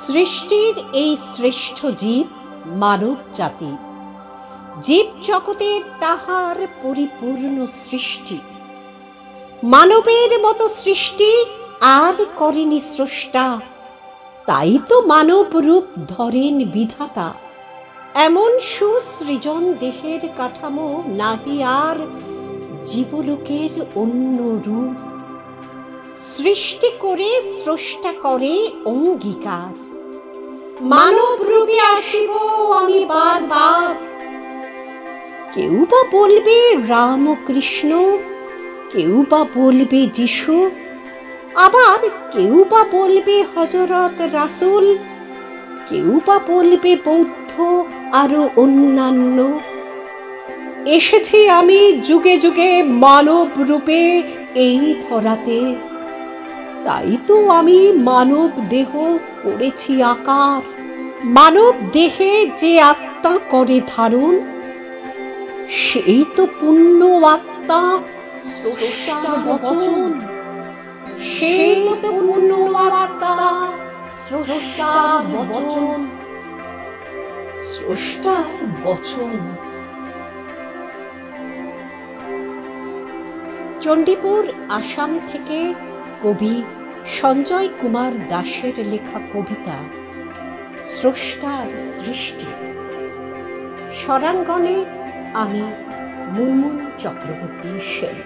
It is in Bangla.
সৃষ্টির এই শ্রেষ্ঠ জীব মানব জাতি। জীব জগতের তাহার পরিপূর্ণ সৃষ্টি। মানবের মতো সৃষ্টি আর করেনি স্রষ্টা, তাই তো মানব রূপ ধরেন বিধাতা। এমন সুসৃজন দেহের কাঠামো নাহি আর জীবলোকের অন্য রূপ। সৃষ্টি করে স্রষ্টা করে অঙ্গীকার, মানব রূপে আসিব আমি বারবার। কেউ বা বলবে রামকৃষ্ণ, কেউ বা বলবে যিশু, আবার কেউ বা বলবে হযরত রাসূল, কেউ বা বলবে বৌদ্ধ আরো অন্যান্য। এসেছি আমি যুগে যুগে মানব রূপে এই ধরাতে, তাই তো আমি মানব দেহ করেছি আকার। মানব দেহে যে আত্মা করে ধারণ, সেই তো পূর্ণ আত্মা স্রষ্টার বচন। সেই তো পূর্ণ আত্মা স্রষ্টার বচন। স্রষ্টার বচন। চণ্ডীপুর, আসাম থেকে কবি সঞ্জয় কুমার দাসের লেখা কবিতা স্রষ্টার সৃষ্টি। স্বরাঙ্গনে আমি মুনমুন চক্রবর্তী সেন।